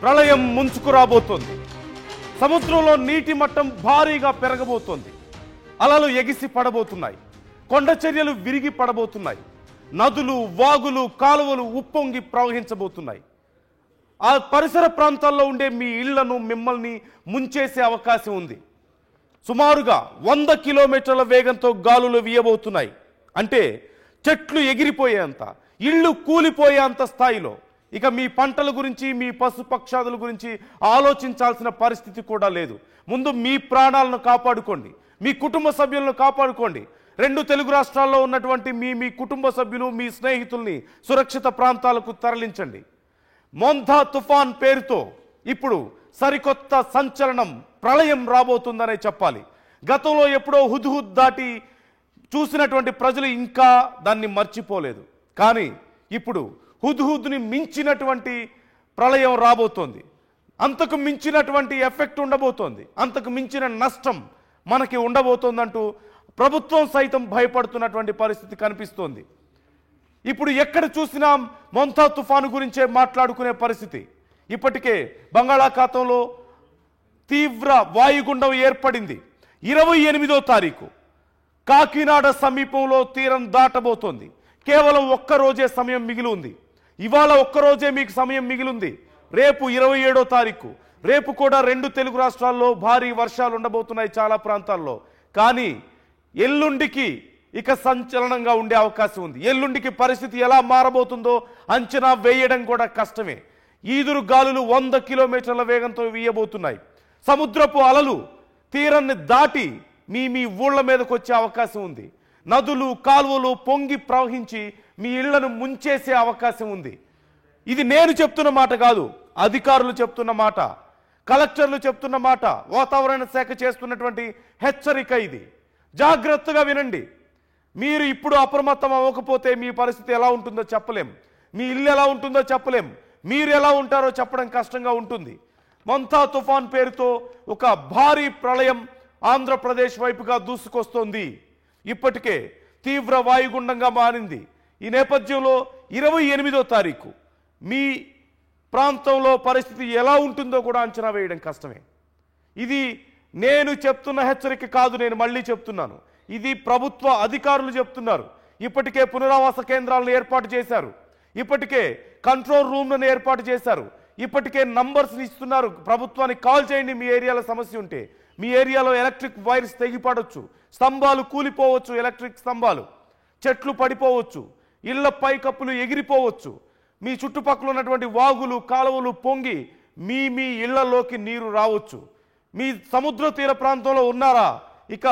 ప్రళయం ముంచుకురాబోతోంది. సముద్రంలో నీటి మట్టం భారీగా పెరగబోతోంది. అలలు ఎగిసి పడబోతున్నాయి. కొండ చర్యలు విరిగి పడబోతున్నాయి. నదులు, వాగులు, కాలువలు ఉప్పొంగి ప్రవహించబోతున్నాయి. ఆ పరిసర ప్రాంతాల్లో ఉండే మీ ఇళ్లను, మిమ్మల్ని ముంచేసే అవకాశం ఉంది. సుమారుగా 100 కిలోమీటర్ల వేగంతో గాలులు వీయబోతున్నాయి. అంటే చెట్లు ఎగిరిపోయేంత, ఇళ్ళు కూలిపోయేంత స్థాయిలో. ఇక మీ పంటల గురించి, మీ పశుపక్షాదుల గురించి ఆలోచించాల్సిన పరిస్థితి కూడా లేదు. ముందు మీ ప్రాణాలను కాపాడుకోండి, మీ కుటుంబ సభ్యులను కాపాడుకోండి. 2 తెలుగు రాష్ట్రాల్లో ఉన్నటువంటి మీ కుటుంబ సభ్యులు, మీ స్నేహితుల్ని సురక్షిత ప్రాంతాలకు తరలించండి. మోంథా తుఫాన్ పేరుతో ఇప్పుడు సరికొత్త సంచలనం, ప్రళయం రాబోతుందనే చెప్పాలి. గతంలో ఎప్పుడో హుద్హుద్ దాటి చూసినటువంటి ప్రజలు ఇంకా దాన్ని మర్చిపోలేదు. కానీ ఇప్పుడు హుద్హుద్ని మించినటువంటి ప్రళయం రాబోతోంది. అంతకు మించినటువంటి ఎఫెక్ట్ ఉండబోతోంది. అంతకు మించిన నష్టం మనకి ఉండబోతోందంటూ ప్రభుత్వం సైతం భయపడుతున్నటువంటి పరిస్థితి కనిపిస్తోంది. ఇప్పుడు ఎక్కడ చూసినా మోంథా తుఫాను గురించే మాట్లాడుకునే పరిస్థితి. ఇప్పటికే బంగాళాఖాతంలో తీవ్ర వాయుగుండం ఏర్పడింది. 28వ తారీఖు కాకినాడ సమీపంలో తీరం దాటబోతోంది. కేవలం ఒక్కరోజే సమయం మిగిలి ఉంది. ఇవాళ ఒక్కరోజే మీకు సమయం మిగిలింది. రేపు 27వ తారీఖు, రేపు కూడా 2 తెలుగు రాష్ట్రాల్లో భారీ వర్షాలు ఉండబోతున్నాయి చాలా ప్రాంతాల్లో. కానీ ఎల్లుండికి ఇక సంచలనంగా ఉండే అవకాశం ఉంది. ఎల్లుండికి పరిస్థితి ఎలా మారబోతుందో అంచనా వేయడం కూడా కష్టమే. ఈదురు గాలులు 100 కిలోమీటర్ల వేగంతో వీయబోతున్నాయి. సముద్రపు అలలు తీరాన్ని దాటి మీ ఊళ్ళ మీదకు వచ్చే అవకాశం ఉంది. నదులు, కాలువలు పొంగి ప్రవహించి మీ ఇళ్లను ముంచేసే అవకాశం ఉంది. ఇది నేను చెప్తున్న మాట కాదు, అధికారులు చెప్తున్న మాట, కలెక్టర్లు చెప్తున్న మాట, వాతావరణ శాఖ చేస్తున్నటువంటి హెచ్చరిక ఇది. జాగ్రత్తగా వినండి. మీరు ఇప్పుడు అప్రమత్తం అవ్వకపోతే మీ పరిస్థితి ఎలా ఉంటుందో చెప్పలేం. మీ ఇల్లు ఎలా ఉంటుందో చెప్పలేం. మీరు ఎలా ఉంటారో చెప్పడం కష్టంగా ఉంటుంది. మోంథా తుఫాన్ పేరుతో ఒక భారీ ప్రళయం ఆంధ్రప్రదేశ్ వైపుగా దూసుకొస్తోంది. ఇప్పటికే తీవ్ర వాయుగుండంగా మారింది. ఈ నేపథ్యంలో 28వ తారీఖు మీ ప్రాంతంలో పరిస్థితి ఎలా ఉంటుందో కూడా అంచనా వేయడం కష్టమే. ఇది నేను చెప్తున్న హెచ్చరిక కాదు, నేను మళ్ళీ చెప్తున్నాను. ఇది ప్రభుత్వ అధికారులు చెప్తున్నారు. ఇప్పటికే పునరావాస కేంద్రాలను ఏర్పాటు చేశారు. ఇప్పటికే కంట్రోల్ రూమ్లను ఏర్పాటు చేశారు. ఇప్పటికే నంబర్స్ ఇస్తున్నారు. ప్రభుత్వానికి కాల్ చేయండి మీ ఏరియాలో సమస్య ఉంటే. మీ ఏరియాలో ఎలక్ట్రిక్ వైర్స్ తెగిపడవచ్చు, స్తంభాలు కూలిపోవచ్చు, ఎలక్ట్రిక్ స్తంభాలు, చెట్లు పడిపోవచ్చు, ఇళ్ల పైకప్పులు ఎగిరిపోవచ్చు, మీ చుట్టుపక్కల ఉన్నటువంటి వాగులు, కాలువలు పొంగి మీ ఇళ్లలోకి నీరు రావచ్చు. మీ సముద్ర తీర ప్రాంతంలో ఉన్నారా? ఇక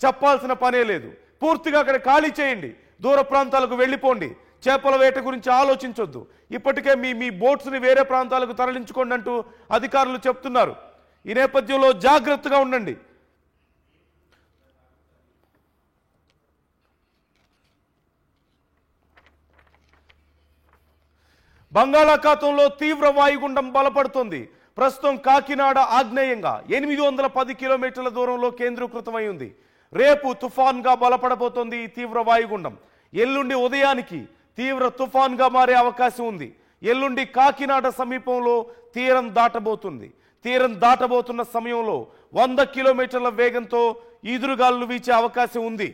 చెప్పాల్సిన పనే లేదు. పూర్తిగా అక్కడ ఖాళీ చేయండి. దూర ప్రాంతాలకు వెళ్ళిపోండి. చేపల వేట గురించి ఆలోచించొద్దు. ఇప్పటికే మీ బోట్స్ని వేరే ప్రాంతాలకు తరలించుకోండి అంటూ అధికారులు చెప్తున్నారు. ఈ నేపథ్యంలో జాగ్రత్తగా ఉండండి. బంగాళాఖాతంలో తీవ్ర వాయుగుండం బలపడుతోంది. ప్రస్తుతం కాకినాడ ఆగ్నేయంగా 810 కిలోమీటర్ల దూరంలో కేంద్రీకృతమై ఉంది. రేపు తుఫాన్గా బలపడబోతోంది ఈ తీవ్ర వాయుగుండం. ఎల్లుండి ఉదయానికి తీవ్ర తుఫాన్గా మారే అవకాశం ఉంది. ఎల్లుండి కాకినాడ సమీపంలో తీరం దాటబోతుంది. తీరం దాటబోతున్న సమయంలో 100 కిలోమీటర్ల వేగంతో ఈదురుగాలులు వీచే అవకాశం ఉంది.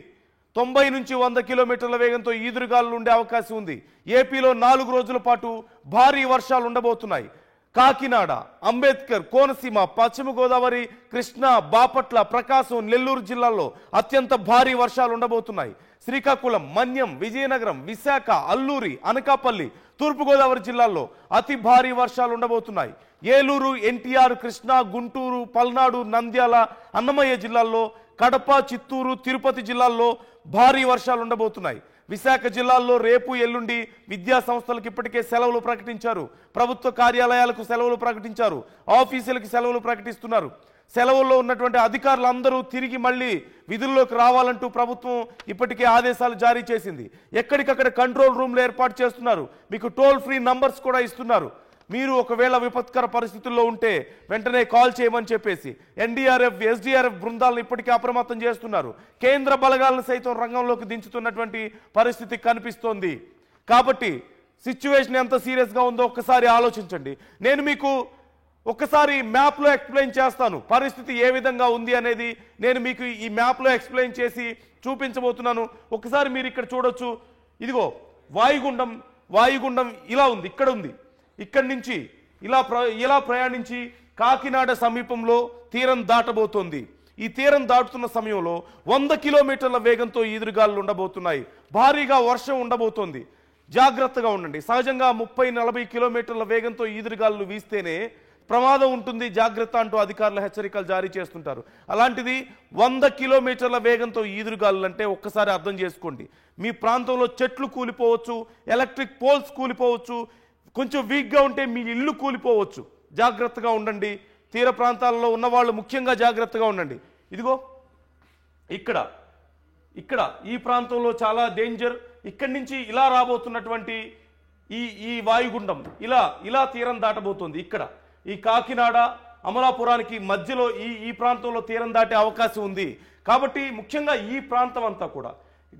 90 నుంచి 100 కిలోమీటర్ల వేగంతో ఈదురుగాలులు ఉండే అవకాశం ఉంది. ఏపీలో 4 రోజుల పాటు భారీ వర్షాలు ఉండబోతున్నాయి. కాకినాడ, అంబేద్కర్, కోనసీమ, పశ్చిమ గోదావరి, కృష్ణా, బాపట్ల, ప్రకాశం, నెల్లూరు జిల్లాల్లో అత్యంత భారీ వర్షాలు ఉండబోతున్నాయి. శ్రీకాకుళం, మన్యం, విజయనగరం, విశాఖ, అల్లూరి, అనకాపల్లి, తూర్పుగోదావరి జిల్లాల్లో అతి భారీ వర్షాలు ఉండబోతున్నాయి. ఏలూరు, ఎన్టీఆర్, కృష్ణా, గుంటూరు, పల్నాడు, నంద్యాల, అన్నమయ్య జిల్లాల్లో, కడప, చిత్తూరు, తిరుపతి జిల్లాల్లో భారీ వర్షాలు ఉండబోతున్నాయి. విశాఖ జిల్లాల్లో రేపు, ఎల్లుండి విద్యా సంస్థలకు ఇప్పటికే సెలవులు ప్రకటించారు. ప్రభుత్వ కార్యాలయాలకు సెలవులు ప్రకటించారు. ఆఫీసులకు సెలవులు ప్రకటిస్తున్నారు. సెలవుల్లో ఉన్నటువంటి అధికారులందరూ తిరిగి మళ్ళీ విధుల్లోకి రావాలంటూ ప్రభుత్వం ఇప్పటికే ఆదేశాలు జారీ చేసింది. ఎక్కడికక్కడ కంట్రోల్ రూమ్లు ఏర్పాటు చేస్తున్నారు. మీకు టోల్ ఫ్రీ నంబర్స్ కూడా ఇస్తున్నారు. మీరు ఒకవేళ విపత్కర పరిస్థితుల్లో ఉంటే వెంటనే కాల్ చేయమని చెప్పేసి ఎన్డీఆర్ఎఫ్, ఎస్డీఆర్ఎఫ్ బృందాలను ఇప్పటికే అప్రమత్తం చేస్తున్నారు. కేంద్ర బలగాలను సైతం రంగంలోకి దించుతున్నటువంటి పరిస్థితి కనిపిస్తోంది. కాబట్టి సిచ్యువేషన్ ఎంత సీరియస్గా ఉందో ఒక్కసారి ఆలోచించండి. నేను మీకు ఒక్కసారి మ్యాప్లో ఎక్స్ప్లెయిన్ చేస్తాను పరిస్థితి ఏ విధంగా ఉంది అనేది. నేను మీకు ఈ మ్యాప్లో ఎక్స్ప్లెయిన్ చేసి చూపించబోతున్నాను. ఒకసారి మీరు ఇక్కడ చూడొచ్చు. ఇదిగో వాయుగుండం ఇలా ఉంది, ఇక్కడ ఉంది. ఇక్కడి నుంచి ఇలా ప్రయాణించి కాకినాడ సమీపంలో తీరం దాటబోతోంది. ఈ తీరం దాటుతున్న సమయంలో 100 కిలోమీటర్ల వేగంతో ఈదురుగాలు ఉండబోతున్నాయి. భారీగా వర్షం ఉండబోతోంది. జాగ్రత్తగా ఉండండి. సహజంగా 30-40 కిలోమీటర్ల వేగంతో ఈదురుగాలు వీస్తేనే ప్రమాదం ఉంటుంది, జాగ్రత్త అంటూ అధికారులు హెచ్చరికలు జారీ చేస్తుంటారు. అలాంటిది 100 కిలోమీటర్ల వేగంతో ఈదురుగాలు అంటే ఒక్కసారి అర్థం చేసుకోండి. మీ ప్రాంతంలో చెట్లు కూలిపోవచ్చు, ఎలక్ట్రిక్ పోల్స్ కూలిపోవచ్చు, కొంచెం వీక్గా ఉంటే మీ ఇల్లు కూలిపోవచ్చు. జాగ్రత్తగా ఉండండి. తీర ప్రాంతాలలో ఉన్నవాళ్ళు ముఖ్యంగా జాగ్రత్తగా ఉండండి. ఇదిగో ఇక్కడ ఈ ప్రాంతంలో చాలా డేంజర్. ఇక్కడి నుంచి ఇలా రాబోతున్నటువంటి ఈ వాయుగుండం ఇలా తీరం దాటబోతుంది. ఇక్కడ ఈ కాకినాడ అమలాపురానికి మధ్యలో ఈ ప్రాంతంలో తీరం దాటే అవకాశం ఉంది. కాబట్టి ముఖ్యంగా ఈ ప్రాంతం అంతా కూడా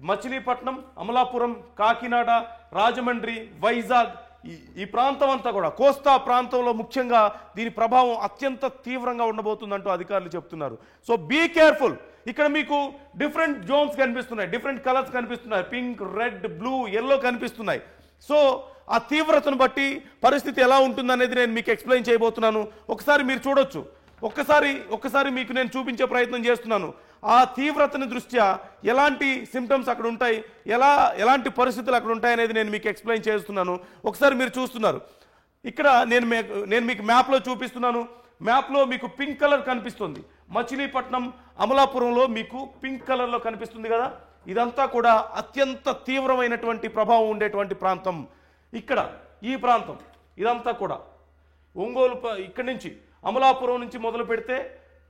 మచిలీపట్నం, అమలాపురం, కాకినాడ, రాజమండ్రి, వైజాగ్ ఈ ప్రాంతం అంతా కూడా కోస్తా ప్రాంతంలో ముఖ్యంగా దీని ప్రభావం అత్యంత తీవ్రంగా ఉండబోతుందంటూ అధికారులు చెప్తున్నారు. So be careful. ఇక్కడ మీకు డిఫరెంట్ జోన్స్ కనిపిస్తున్నాయి, డిఫరెంట్ కలర్స్ కనిపిస్తున్నాయి, పింక్, రెడ్, బ్లూ, ఎల్లో కనిపిస్తున్నాయి. సో ఆ తీవ్రతను బట్టి పరిస్థితి ఎలా ఉంటుందనేది నేను మీకు ఎక్స్ప్లెయిన్ చేయబోతున్నాను. ఒకసారి మీరు చూడొచ్చు. ఒక్కసారి మీకు నేను చూపించే ప్రయత్నం చేస్తున్నాను. ఆ తీవ్రతని దృష్ట్యా ఎలాంటి సిమ్టమ్స్ అక్కడ ఉంటాయి, ఎలాంటి పరిస్థితులు అక్కడ ఉంటాయి అనేది నేను మీకు ఎక్స్ప్లెయిన్ చేస్తున్నాను. ఒకసారి మీరు చూస్తున్నారు. ఇక్కడ నేను మీకు మ్యాప్లో చూపిస్తున్నాను. మ్యాప్లో మీకు పింక్ కలర్ కనిపిస్తుంది. మచిలీపట్నం, అమలాపురంలో మీకు పింక్ కలర్లో కనిపిస్తుంది కదా. ఇదంతా కూడా అత్యంత తీవ్రమైనటువంటి ప్రభావం ఉండేటువంటి ప్రాంతం. ఇక్కడ ఈ ప్రాంతం ఇదంతా కూడా ఒంగోలు, ఇక్కడి నుంచి అమలాపురం నుంచి మొదలు పెడితే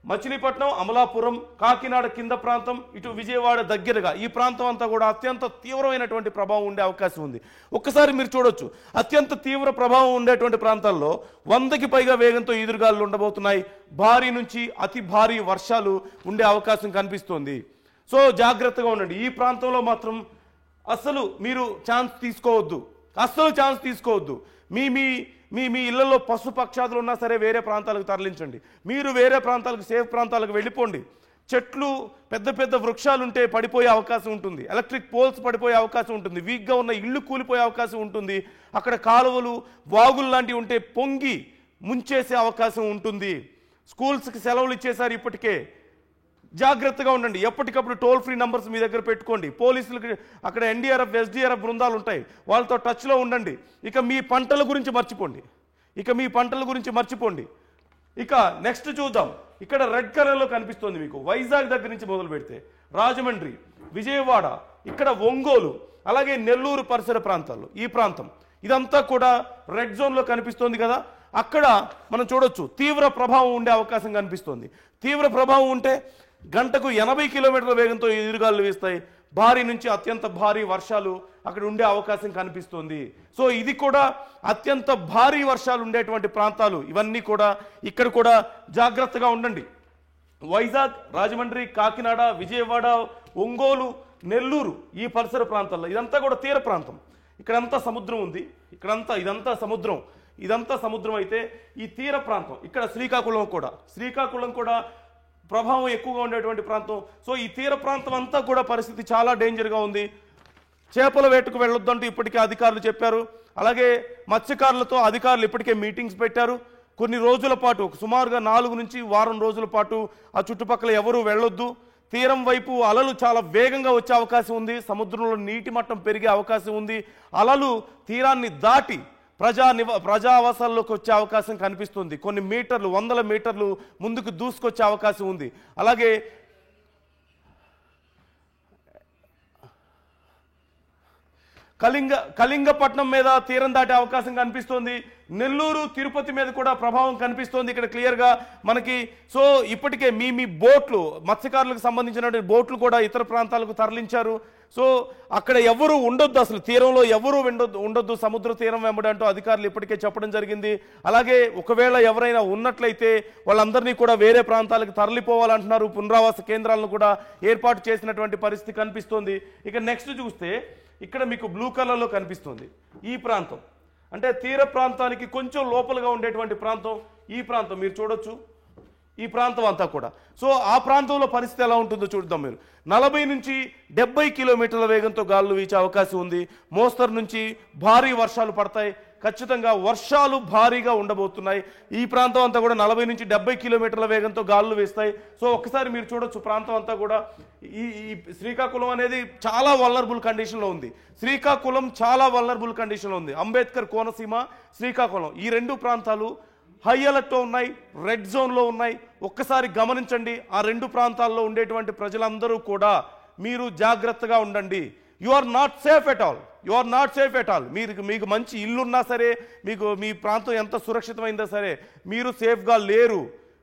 మచిలీపట్నం, అమలాపురం, కాకినాడ కింద ప్రాంతం, ఇటు విజయవాడ దగ్గరగా ఈ ప్రాంతం అంతా కూడా అత్యంత తీవ్రమైనటువంటి ప్రభావం ఉండే అవకాశం ఉంది. ఒక్కసారి మీరు చూడొచ్చు. అత్యంత తీవ్ర ప్రభావం ఉండేటువంటి ప్రాంతాల్లో 100కి పైగా వేగంతో ఈదురుగాలు ఉండబోతున్నాయి. భారీ నుంచి అతి భారీ వర్షాలు ఉండే అవకాశం కనిపిస్తోంది. సో జాగ్రత్తగా ఉండండి. ఈ ప్రాంతంలో మాత్రం అస్సలు మీరు ఛాన్స్ తీసుకోవద్దు. మీ ఇళ్లలో పశు పక్షాదులు ఉన్నా సరే వేరే ప్రాంతాలకు తరలించండి. మీరు వేరే ప్రాంతాలకు, సేఫ్ ప్రాంతాలకు వెళ్ళిపోండి. చెట్లు, పెద్ద వృక్షాలు ఉంటే పడిపోయే అవకాశం ఉంటుంది. ఎలక్ట్రిక్ పోల్స్ పడిపోయే అవకాశం ఉంటుంది. వీక్గా ఉన్న ఇళ్ళు కూలిపోయే అవకాశం ఉంటుంది. అక్కడ కాలువలు, వాగులు లాంటివి ఉంటే పొంగి ముంచేసే అవకాశం ఉంటుంది. స్కూల్స్కి సెలవులు ఇచ్చేశారు ఇప్పటికే. జాగ్రత్తగా ఉండండి. ఎప్పటికప్పుడు టోల్ ఫ్రీ నంబర్స్ మీ దగ్గర పెట్టుకోండి. పోలీసులకి అక్కడ ఎన్డీఆర్ఎఫ్, ఎస్డీఆర్ఎఫ్ బృందాలు ఉంటాయి, వాళ్ళతో టచ్లో ఉండండి. ఇక మీ పంటల గురించి మర్చిపోండి. ఇక నెక్స్ట్ చూద్దాం. ఇక్కడ రెడ్ కలర్లో కనిపిస్తుంది మీకు. వైజాగ్ దగ్గర నుంచి మొదలు పెడితే రాజమండ్రి, విజయవాడ, ఇక్కడ ఒంగోలు, అలాగే నెల్లూరు పరిసర ప్రాంతాల్లో ఈ ప్రాంతం ఇదంతా కూడా రెడ్ జోన్లో కనిపిస్తోంది కదా. అక్కడ మనం చూడొచ్చు తీవ్ర ప్రభావం ఉండే అవకాశం కనిపిస్తోంది. తీవ్ర ప్రభావం ఉంటే గంటకు 80 కిలోమీటర్ల వేగంతో ఎదురుగాలు వీస్తాయి. భారీ నుంచి అత్యంత భారీ వర్షాలు అక్కడ ఉండే అవకాశం కనిపిస్తుంది. సో ఇది కూడా అత్యంత భారీ వర్షాలు ఉండేటువంటి ప్రాంతాలు ఇవన్నీ కూడా. ఇక్కడ కూడా జాగ్రత్తగా ఉండండి. వైజాగ్, రాజమండ్రి, కాకినాడ, విజయవాడ, ఒంగోలు, నెల్లూరు ఈ పరిసర ప్రాంతాల్లో ఇదంతా కూడా తీర ప్రాంతం. ఇక్కడంతా సముద్రం ఉంది. ఇదంతా సముద్రం అయితే ఈ తీర ప్రాంతం ఇక్కడ శ్రీకాకుళం కూడా ప్రభావం ఎక్కువగా ఉండేటువంటి ప్రాంతం. సో ఈ తీర ప్రాంతం అంతా కూడా పరిస్థితి చాలా డేంజర్గా ఉంది. చేపల వేటకు వెళ్ళొద్దంటూ ఇప్పటికే అధికారులు చెప్పారు. అలాగే మత్స్యకారులతో అధికారులు ఇప్పటికే మీటింగ్స్ పెట్టారు. కొన్ని రోజుల పాటు, సుమారుగా 4 నుంచి వారం రోజుల పాటు ఆ చుట్టుపక్కల ఎవరూ వెళ్ళొద్దు. తీరం వైపు అలలు చాలా వేగంగా వచ్చే అవకాశం ఉంది. సముద్రంలో నీటి మట్టం పెరిగే అవకాశం ఉంది. అలలు తీరాన్ని దాటి ప్రజా ఆవాసాల్లోకి వచ్చే అవకాశం కనిపిస్తుంది. కొన్ని మీటర్లు, 100 మీటర్లు ముందుకు దూసుకొచ్చే అవకాశం ఉంది. అలాగే కళింగపట్నం మీద తీరం దాటే అవకాశం కనిపిస్తోంది. నెల్లూరు తిరుపతి మీద కూడా ప్రభావం కనిపిస్తోంది ఇక్కడ క్లియర్గా మనకి. సో ఇప్పటికే మీ బోట్లు, మత్స్యకారులకు సంబంధించినటువంటి బోట్లు కూడా ఇతర ప్రాంతాలకు తరలించారు. సో అక్కడ ఎవరు ఉండొద్దు, అసలు తీరంలో ఎవరు ఉండొద్దు, సముద్ర తీరం వెంబడి అంటూ అధికారులు ఇప్పటికే చెప్పడం జరిగింది. అలాగే ఒకవేళ ఎవరైనా ఉన్నట్లయితే వాళ్ళందరినీ కూడా వేరే ప్రాంతాలకు తరలిపోవాలంటున్నారు. పునరావాస కేంద్రాలను కూడా ఏర్పాటు చేసినటువంటి పరిస్థితి కనిపిస్తోంది. ఇక నెక్స్ట్ చూస్తే ఇక్కడ మీకు బ్లూ కలర్లో కనిపిస్తుంది ఈ ప్రాంతం, అంటే తీర ప్రాంతానికి కొంచెం లోపలగా ఉండేటువంటి ప్రాంతం. ఈ ప్రాంతం మీరు చూడొచ్చు, ఈ ప్రాంతం అంతా కూడా. సో ఆ ప్రాంతంలో పరిస్థితి ఎలా ఉంటుందో చూద్దాం. మీరు 40 నుంచి 70 కిలోమీటర్ల వేగంతో గాలులు వీచే అవకాశం ఉంది. మోస్తరు నుంచి భారీ వర్షాలు పడతాయి. ఖచ్చితంగా వర్షాలు భారీగా ఉండబోతున్నాయి. ఈ ప్రాంతం అంతా కూడా 40 నుంచి 70 కిలోమీటర్ల వేగంతో గాలులు వేస్తాయి. సో ఒక్కసారి మీరు చూడొచ్చు ప్రాంతం అంతా కూడా. ఈ శ్రీకాకుళం అనేది చాలా వల్నరబుల్ కండిషన్లో ఉంది. శ్రీకాకుళం చాలా వల్నరబుల్ కండిషన్లో ఉంది. అంబేద్కర్ కోనసీమ, శ్రీకాకుళం ఈ రెండు ప్రాంతాలు హై అలర్ట్లో ఉన్నాయి, రెడ్ జోన్లో ఉన్నాయి. ఒక్కసారి గమనించండి. ఆ రెండు ప్రాంతాల్లో ఉండేటువంటి ప్రజలందరూ కూడా మీరు జాగ్రత్తగా ఉండండి. You are not safe at all, you are not safe at all. మీకు మంచి ఇల్లున్నా సరే, మీ ప్రాంతం ఎంత సురక్షితమైందా సరే, మీరు సేఫ్గా లేరు.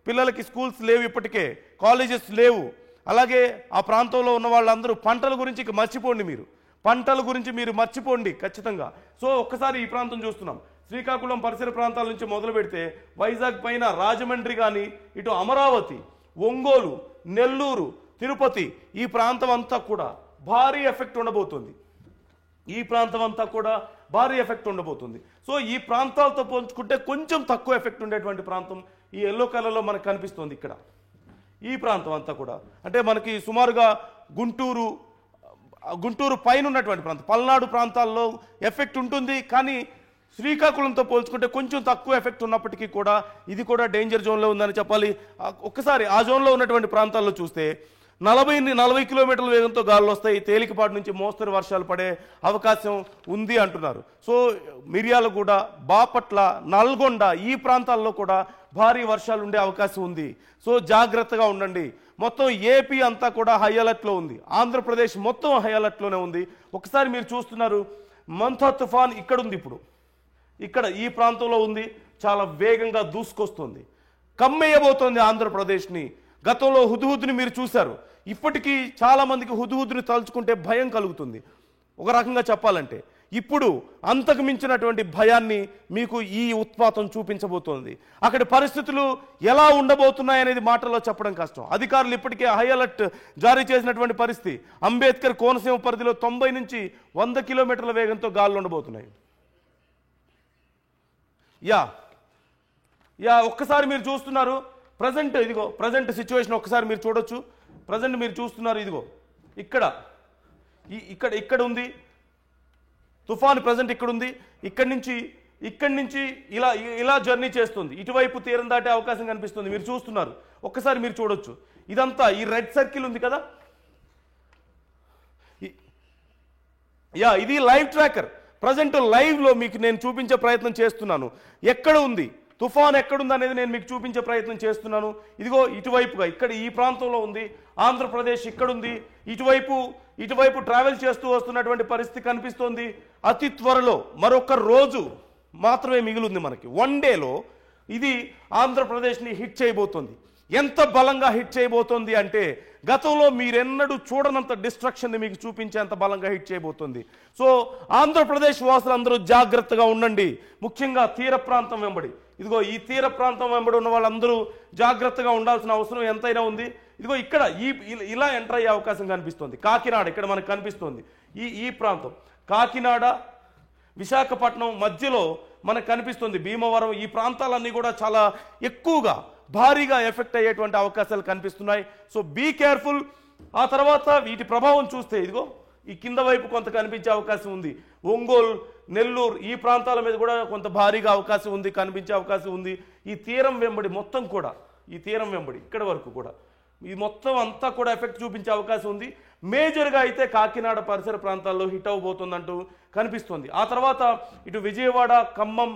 పిల్లలకి స్కూల్స్ లేవు, ఇప్పటికే కాలేజెస్ లేవు. అలాగే ఆ ప్రాంతంలో ఉన్న వాళ్ళందరూ పంటల గురించి మర్చిపోండి, పంటల గురించి మీరు మర్చిపోండి ఖచ్చితంగా. సో ఒక్కసారి ఈ ప్రాంతం చూస్తున్నాం. శ్రీకాకుళం పరిసర ప్రాంతాల నుంచి మొదలు పెడితే వైజాగ్ పైన రాజమండ్రి కానీ, ఇటు అమరావతి, ఒంగోలు, నెల్లూరు, తిరుపతి ఈ ప్రాంతం అంతా కూడా భారీ ఎఫెక్ట్ ఉండబోతుంది. ఈ ప్రాంతం అంతా కూడా భారీ ఎఫెక్ట్ ఉండబోతుంది. సో ఈ ప్రాంతాలతో పోల్చుకుంటే కొంచెం తక్కువ ఎఫెక్ట్ ఉండేటువంటి ప్రాంతం ఈ ఎల్లో కలర్లో మనకు కనిపిస్తుంది ఇక్కడ. ఈ ప్రాంతం అంతా కూడా అంటే మనకి సుమారుగా గుంటూరు పైన ఉన్నటువంటి ప్రాంతం, పల్నాడు ప్రాంతాల్లో ఎఫెక్ట్ ఉంటుంది. కానీ శ్రీకాకుళంతో పోల్చుకుంటే కొంచెం తక్కువ ఎఫెక్ట్ ఉన్నప్పటికీ కూడా ఇది కూడా డేంజర్ జోన్లో ఉందని చెప్పాలి. ఒక్కసారి ఆ జోన్లో ఉన్నటువంటి ప్రాంతాల్లో చూస్తే 40 కిలోమీటర్ల వేగంతో గాలులు వస్తాయి. తేలికపాటి నుంచి మోస్తరు వర్షాలు పడే అవకాశం ఉంది అంటున్నారు. సో మిర్యాలగూడ, బాపట్ల, నల్గొండ ఈ ప్రాంతాల్లో కూడా భారీ వర్షాలు ఉండే అవకాశం ఉంది. సో జాగ్రత్తగా ఉండండి. మొత్తం ఏపీ అంతా కూడా హై అలర్ట్లో ఉంది. ఆంధ్రప్రదేశ్ మొత్తం హై అలర్ట్లోనే ఉంది. ఒకసారి మీరు చూస్తున్నారు మంథా తుఫాన్ ఇక్కడ ఉంది, ఇక్కడ ఈ ప్రాంతంలో ఉంది. చాలా వేగంగా దూసుకొస్తుంది, కమ్మేయబోతోంది ఆంధ్రప్రదేశ్ని. గతంలో హుద్హుద్ని మీరు చూశారు. ఇప్పటికీ చాలా మందికి హుద్హుద్ని తలుచుకుంటే భయం కలుగుతుంది. ఒక రకంగా చెప్పాలంటే ఇప్పుడు అంతకు మించినటువంటి భయాన్ని మీకు ఈ ఉత్పాతం చూపించబోతోంది. అక్కడి పరిస్థితులు ఎలా ఉండబోతున్నాయనేది మాటల్లో చెప్పడం కష్టం. అధికారులు ఇప్పటికే హై అలర్ట్ జారీ చేసినటువంటి పరిస్థితి. అంబేద్కర్ కోనసీమ పరిధిలో 90 నుంచి 100 కిలోమీటర్ల వేగంతో గాలులు ఉండబోతున్నాయి. ఒక్కసారి మీరు చూస్తున్నారు ప్రజెంట్, ఇదిగో ప్రజెంట్ సిచ్యువేషన్ ఒక్కసారి మీరు చూడొచ్చు. ప్రజెంట్ మీరు చూస్తున్నారు, ఇదిగో ఇక్కడ ఉంది తుఫాను. ప్రజెంట్ ఇక్కడ ఉంది. ఇక్కడి నుంచి ఇలా జర్నీ చేస్తుంది. ఇటువైపు తీరం దాటే అవకాశం కనిపిస్తుంది. మీరు చూస్తున్నారు, ఒక్కసారి మీరు చూడొచ్చు. ఇదంతా ఈ రెడ్ సర్కిల్ ఉంది కదా, ఇది లైవ్ ట్రాకర్. ప్రజెంట్ లైవ్లో మీకు నేను చూపించే ప్రయత్నం చేస్తున్నాను. ఎక్కడ ఉంది తుఫాన్, ఎక్కడుంది అనేది నేను మీకు చూపించే ప్రయత్నం చేస్తున్నాను. ఇదిగో ఇటువైపుగా ఇక్కడ ఈ ప్రాంతంలో ఉంది. ఆంధ్రప్రదేశ్ ఇక్కడుంది. ఇటువైపు ట్రావెల్ చేస్తూ వస్తున్నటువంటి పరిస్థితి కనిపిస్తోంది. అతి త్వరలో మరొక రోజు మాత్రమే మిగిలింది మనకి. 1 డేలో ఇది ఆంధ్రప్రదేశ్ని హిట్ చేయబోతోంది. ఎంత బలంగా హిట్ చేయబోతోంది అంటే గతంలో మీరెన్నడూ చూడనంత డిస్ట్రక్షన్ మీకు చూపించేంత బలంగా హిట్ చేయబోతోంది. సో ఆంధ్రప్రదేశ్ వాసులందరూ జాగ్రత్తగా ఉండండి. ముఖ్యంగా తీర ప్రాంతం వెంబడి, ఇదిగో ఈ తీర ప్రాంతం వెంబడి ఉన్న వాళ్ళందరూ జాగ్రత్తగా ఉండాల్సిన అవసరం ఎంతైనా ఉంది. ఇదిగో ఇక్కడ ఇలా ఎంటర్ అయ్యే అవకాశం కనిపిస్తుంది. కాకినాడ ఇక్కడ మనకు కనిపిస్తుంది. ఈ ప్రాంతం కాకినాడ, విశాఖపట్నం మధ్యలో మనకు కనిపిస్తుంది భీమవరం. ఈ ప్రాంతాలన్నీ కూడా చాలా ఎక్కువగా భారీగా ఎఫెక్ట్ అయ్యేటువంటి అవకాశాలు కనిపిస్తున్నాయి. So be careful. ఆ తర్వాత వీటి ప్రభావం చూస్తే ఇదిగో ఈ కింద వైపు కొంత కనిపించే అవకాశం ఉంది. ఒంగోలు, నెల్లూరు ఈ ప్రాంతాల మీద కూడా కొంత భారీగా అవకాశం ఉంది, కనిపించే అవకాశం ఉంది. ఈ తీరం వెంబడి మొత్తం కూడా, ఈ తీరం వెంబడి ఇక్కడ వరకు కూడా ఈ మొత్తం అంతా కూడా ఎఫెక్ట్ చూపించే అవకాశం ఉంది. మేజర్గా అయితే కాకినాడ పరిసర ప్రాంతాల్లో హిట్ అవ్వబోతుందంటూ కనిపిస్తుంది. ఆ తర్వాత ఇటు విజయవాడ, ఖమ్మం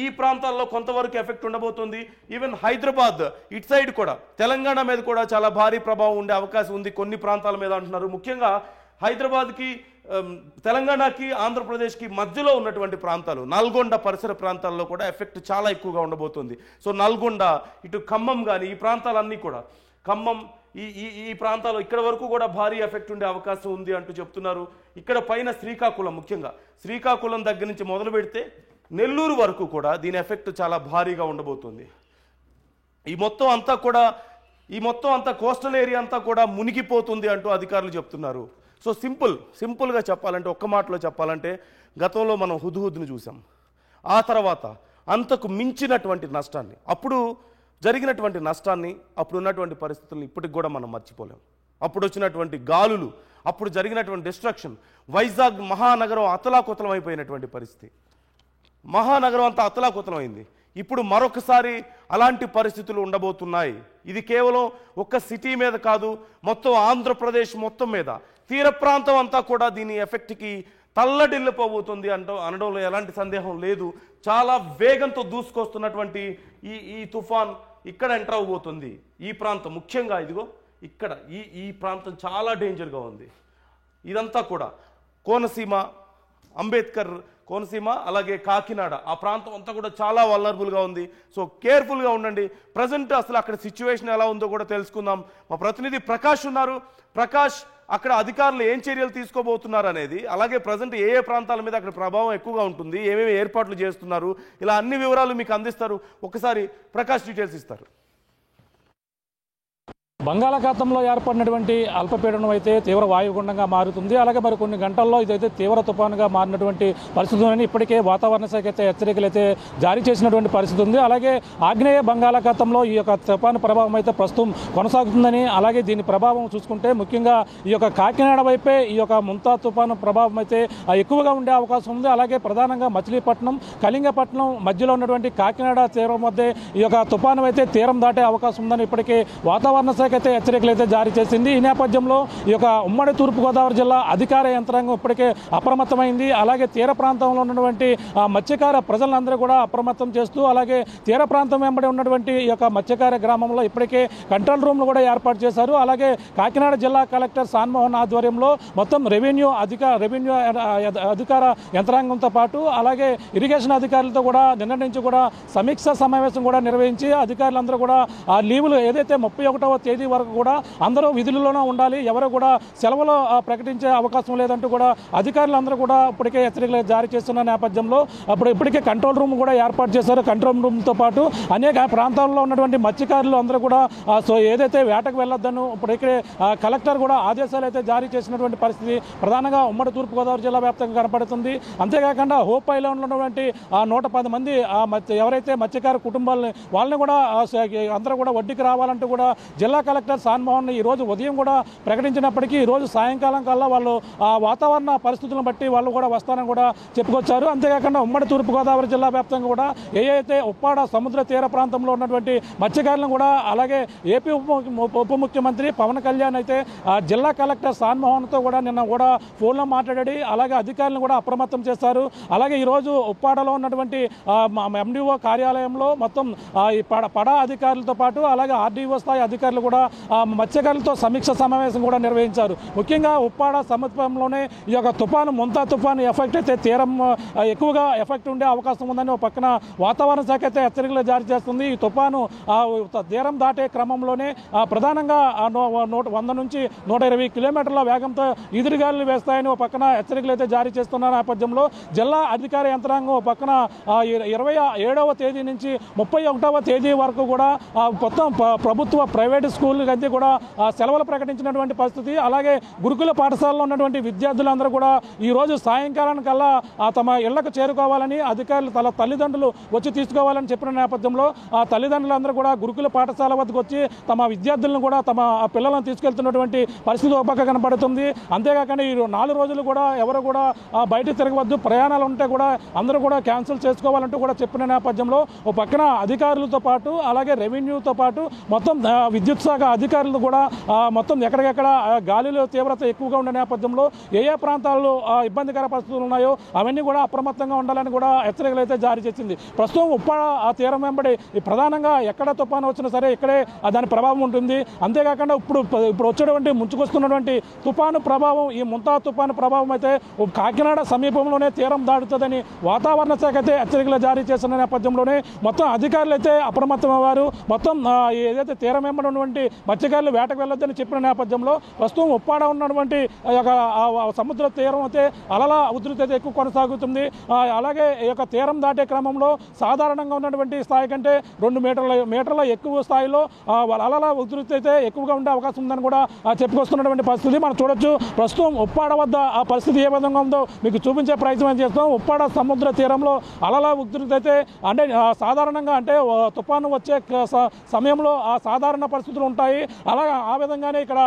ఈ ప్రాంతాల్లో కొంతవరకు ఎఫెక్ట్ ఉండబోతుంది. ఈవెన్ హైదరాబాద్ ఇటు సైడ్ కూడా, తెలంగాణ మీద కూడా చాలా భారీ ప్రభావం ఉండే అవకాశం ఉంది కొన్ని ప్రాంతాల మీద అంటున్నారు. ముఖ్యంగా హైదరాబాద్కి తెలంగాణకి ఆంధ్రప్రదేశ్కి మధ్యలో ఉన్నటువంటి ప్రాంతాలు నల్గొండ పరిసర ప్రాంతాల్లో కూడా ఎఫెక్ట్ చాలా ఎక్కువగా ఉండబోతుంది. సో నల్గొండ, ఇటు ఖమ్మం కానీ ఈ ప్రాంతాలన్నీ కూడా, ఖమ్మం ఈ ప్రాంతాలు ఇక్కడ వరకు కూడా భారీ ఎఫెక్ట్ ఉండే అవకాశం ఉంది అంటూ చెప్తున్నారు. ఇక్కడ పైన శ్రీకాకుళం, ముఖ్యంగా శ్రీకాకుళం దగ్గర నుంచి మొదలు పెడితే నెల్లూరు వరకు కూడా దీని ఎఫెక్ట్ చాలా భారీగా ఉండబోతుంది. ఈ మొత్తం అంతా కోస్టల్ ఏరియా అంతా కూడా మునిగిపోతుంది అంటూ అధికారులు చెప్తున్నారు. సో సింపుల్గా చెప్పాలంటే, ఒక్క మాటలో చెప్పాలంటే, గతంలో మనం హుద్హుద్ను చూసాం. ఆ తర్వాత అంతకు మించినటువంటి నష్టాన్ని, అప్పుడు జరిగినటువంటి నష్టాన్ని, అప్పుడు ఉన్నటువంటి పరిస్థితులను ఇప్పటికి కూడా మనం మర్చిపోలేం. అప్పుడు వచ్చినటువంటి గాలులు, అప్పుడు జరిగినటువంటి డిస్ట్రక్షన్, వైజాగ్ మహానగరం అతలాకుతలం అయిపోయినటువంటి పరిస్థితి, మహానగరం అంతా అతలాకుతలమైంది. ఇప్పుడు మరొకసారి అలాంటి పరిస్థితులు ఉండబోతున్నాయి. ఇది కేవలం ఒక్క సిటీ మీద కాదు, మొత్తం ఆంధ్రప్రదేశ్ మొత్తం మీద, తీర ప్రాంతం అంతా కూడా దీని ఎఫెక్ట్కి తల్లడిల్లిపోబోతుంది అనడంలో ఎలాంటి సందేహం లేదు. చాలా వేగంతో దూసుకొస్తున్నటువంటి ఈ తుఫాన్ ఇక్కడ ఎంటర్ అవబోతుంది. ఈ ప్రాంతం ముఖ్యంగా ఇదిగో ఇక్కడ ఈ ప్రాంతం చాలా డేంజర్గా ఉంది. ఇదంతా కూడా కోనసీమ, అంబేద్కర్ కోనసీమ, అలాగే కాకినాడ, ఆ ప్రాంతం అంతా కూడా చాలా వల్నరబుల్గా ఉంది. సో కేర్ఫుల్గా ఉండండి. ప్రజెంట్ అసలు అక్కడ సిచ్యువేషన్ ఎలా ఉందో కూడా తెలుసుకుందాం. మా ప్రతినిధి ప్రకాష్ ఉన్నారు. ప్రకాష్, అక్కడ అధికారులు ఏం చర్యలు తీసుకోబోతున్నారు అనేది, అలాగే ప్రజెంట్ ఏ ప్రాంతాల మీద అక్కడ ప్రభావం ఎక్కువగా ఉంటుంది, ఏమేమి ఏర్పాట్లు చేస్తున్నారు, ఇలా అన్ని వివరాలు మీకు అందిస్తారు. ఒకసారి ప్రకాష్ డీటెయిల్స్ ఇస్తారు. బంగాళాఖాతంలో ఏర్పడినటువంటి అల్పపీడనం అయితే తీవ్ర వాయుగుండంగా మారుతుంది. అలాగే మరి కొన్ని గంటల్లో ఇదైతే తీవ్ర తుఫానుగా మారినటువంటి పరిస్థితి ఉందని ఇప్పటికే వాతావరణ శాఖ అయితే హెచ్చరికలు అయితే జారీ చేసినటువంటి పరిస్థితి ఉంది. అలాగే ఆగ్నేయ బంగాళాఖాతంలో ఈ యొక్క తుఫాను ప్రభావం అయితే ప్రస్తుతం కొనసాగుతుందని, అలాగే దీని ప్రభావం చూసుకుంటే ముఖ్యంగా ఈ యొక్క కాకినాడ వైపే ఈ యొక్క ముంతా తుఫాను ప్రభావం అయితే ఎక్కువగా ఉండే అవకాశం ఉంది. అలాగే ప్రధానంగా మచిలీపట్నం, కళింగపట్నం మధ్యలో ఉన్నటువంటి కాకినాడ తీరం మధ్య ఈ యొక్క తుఫాను అయితే తీరం దాటే అవకాశం ఉందని ఇప్పటికే వాతావరణ శాఖ అయితే హెచ్చరికలు అయితే జారీ చేసింది. ఈ నేపథ్యంలో ఈ యొక్క ఉమ్మడి తూర్పుగోదావరి జిల్లా అధికార యంత్రాంగం ఇప్పటికే అప్రమత్తమైంది. అలాగే తీర ప్రాంతంలో ఉన్నటువంటి మత్స్యకార ప్రజలందరూ కూడా అప్రమత్తం చేస్తూ, అలాగే తీర ప్రాంతం వెంబడి ఉన్నటువంటి ఈ యొక్క మత్స్యకార గ్రామంలో ఇప్పటికే కంట్రోల్ రూమ్లు కూడా ఏర్పాటు చేశారు. అలాగే కాకినాడ జిల్లా కలెక్టర్ సాన్మోహన్ ఆధ్వర్యంలో మొత్తం రెవెన్యూ అధికార యంత్రాంగంతో పాటు అలాగే ఇరిగేషన్ అధికారులతో కూడా నిన్న నుంచి కూడా సమీక్ష సమావేశం కూడా నిర్వహించి అధికారులందరూ కూడా ఆ లీవులు ఏదైతే 31వ తేదీ వరకు కూడా అందరూ విధుల్లోనే ఉండాలి, ఎవరు కూడా సెలవులు ప్రకటించే అవకాశం లేదంటూ కూడా అధికారులందరూ కూడా ఇప్పటికే హెచ్చరికలు జారీ చేస్తున్న నేపథ్యంలో ఇప్పటికే కంట్రోల్ రూమ్ కూడా ఏర్పాటు చేశారు. కంట్రోల్ రూమ్తో పాటు అనేక ప్రాంతాల్లో ఉన్నటువంటి మత్స్యకారులు అందరూ కూడా సో ఏదైతే వేటకు వెళ్ళొద్దను ఇప్పటికే కలెక్టర్ కూడా ఆదేశాలు అయితే జారీ చేసినటువంటి పరిస్థితి ప్రధానంగా ఉమ్మడి తూర్పుగోదావరి జిల్లా వ్యాప్తంగా కనపడుతుంది. అంతేకాకుండా హోప్ ఐలాండ్లో ఉన్నటువంటి 110 మంది ఎవరైతే మత్స్యకార కుటుంబాలని వాళ్ళని కూడా అందరూ కూడా వడ్డీకి రావాలంటూ కూడా జిల్లా కలెక్టర్ సాన్మోహన్ ఈరోజు ఉదయం కూడా ప్రకటించినప్పటికీ ఈరోజు సాయంకాలం కల్లా వాళ్ళు వాతావరణ పరిస్థితులను బట్టి వాళ్ళు కూడా వస్తారని కూడా చెప్పుకొచ్చారు. అంతేకాకుండా ఉమ్మడి తూర్పుగోదావరి జిల్లా వ్యాప్తంగా కూడా ఏదైతే ఉప్పాడ సముద్ర తీర ప్రాంతంలో ఉన్నటువంటి మత్స్యకారులను కూడా, అలాగే ఏపీ ఉప ముఖ్యమంత్రి పవన్ కళ్యాణ్ అయితే జిల్లా కలెక్టర్ సాన్మోహన్తో కూడా నిన్న కూడా ఫోన్లో మాట్లాడి అలాగే అధికారులను కూడా అప్రమత్తం చేశారు. అలాగే ఈరోజు ఉప్పాడలో ఉన్నటువంటి ఎండిఓ కార్యాలయంలో మొత్తం ఈ పడా అధికారులతో పాటు అలాగే ఆర్డీఓ స్థాయి అధికారులు కూడా మత్స్యకారులతో సమీక్ష సమావేశం కూడా నిర్వహించారు. ముఖ్యంగా ఉప్పాడ సమీపంలోనే ఈ యొక్క తుఫాను ముంతా తుఫాను ఎఫెక్ట్ అయితే తీరం ఎక్కువగా ఎఫెక్ట్ ఉండే అవకాశం ఉందని ఒక పక్కన వాతావరణ శాఖ అయితే హెచ్చరికలు జారీ చేస్తుంది. ఈ తుఫాను తీరం దాటే క్రమంలోనే ప్రధానంగా 100 నుంచి 120 కిలోమీటర్ల వేగంతో ఎదురుగాలులు వేస్తాయని ఒక పక్కన హెచ్చరికలు అయితే జారీ చేస్తున్న నేపథ్యంలో జిల్లా అధికార యంత్రాంగం ఒక పక్కన 27వ తేదీ నుంచి 31వ తేదీ వరకు కూడా మొత్తం ప్రభుత్వ ప్రైవేటు స్కూళ్ళకి అయితే కూడా సెలవులు ప్రకటించినటువంటి పరిస్థితి. అలాగే గురుకుల పాఠశాలలో ఉన్నటువంటి విద్యార్థులందరూ కూడా ఈరోజు సాయంకాలానికల్లా తమ ఇళ్లకు చేరుకోవాలని అధికారులు తల్లిదండ్రులు వచ్చి తీసుకోవాలని చెప్పిన నేపథ్యంలో ఆ తల్లిదండ్రులందరూ కూడా గురుకుల పాఠశాల వద్దకు వచ్చి తమ విద్యార్థులను కూడా తమ పిల్లలను తీసుకెళ్తున్నటువంటి పరిస్థితి ఒక పక్క కనపడుతుంది. అంతేకాకుండా ఈ 4 రోజులు కూడా ఎవరు కూడా బయట తిరగవద్దు, ప్రయాణాలు ఉంటే కూడా అందరూ కూడా క్యాన్సిల్ చేసుకోవాలంటూ కూడా చెప్పిన నేపథ్యంలో ఒక పక్కన అధికారులతో పాటు అలాగే రెవెన్యూతో పాటు మొత్తం విద్యుత్ శాఖ శాఖ అధికారులు కూడా మొత్తం ఎక్కడికెక్కడ గాలిలో తీవ్రత ఎక్కువగా ఉండే నేపథ్యంలో ఏ ప్రాంతాల్లో ఇబ్బందికర పరిస్థితులు ఉన్నాయో అవన్నీ కూడా అప్రమత్తంగా ఉండాలని కూడా హెచ్చరికలు అయితే జారీ చేసింది. ప్రస్తుతం ఉప్పాడ తీరం వెంబడి ప్రధానంగా ఎక్కడ తుఫాను వచ్చినా సరే ఇక్కడే దాని ప్రభావం ఉంటుంది. అంతేకాకుండా ఇప్పుడు వచ్చేటువంటి ముంచుకొస్తున్నటువంటి తుఫాను ప్రభావం, ఈ ముంతా తుఫాను ప్రభావం అయితే కాకినాడ సమీపంలోనే తీరం దాటుతుందని వాతావరణ శాఖ అయితే హెచ్చరికలు జారీ చేస్తున్న నేపథ్యంలోనే మొత్తం అధికారులు అయితే అప్రమత్తమయ్యారు. మొత్తం ఏదైతే తీరం వెంబడి ఉన్నటువంటి మత్స్యకారులు వేటకు వెళ్ళొద్దని చెప్పిన నేపథ్యంలో ప్రస్తుతం ఉప్పాడ ఉన్నటువంటి సముద్ర తీరం అయితే అలల ఉధృతి అయితే ఎక్కువ కొనసాగుతుంది. అలాగే ఈ యొక్క తీరం దాటే క్రమంలో సాధారణంగా ఉన్నటువంటి స్థాయి కంటే 2 మీటర్ల ఎక్కువ స్థాయిలో అలల ఉధృతి అయితే ఎక్కువగా ఉండే అవకాశం ఉందని కూడా చెప్పుకొస్తున్నటువంటి పరిస్థితి మనం చూడొచ్చు. ప్రస్తుతం ఉప్పాడ వద్ద ఆ పరిస్థితి ఏ విధంగా ఉందో మీకు చూపించే ప్రయత్నం చేస్తాం. ఉప్పాడ సముద్ర తీరంలో అలల ఉధృతి అయితే అంటే సాధారణంగా అంటే తుఫాను వచ్చే సమయంలో సాధారణ పరిస్థితులు ఉంటాయి. అలాగే ఆ విధంగానే ఇక్కడ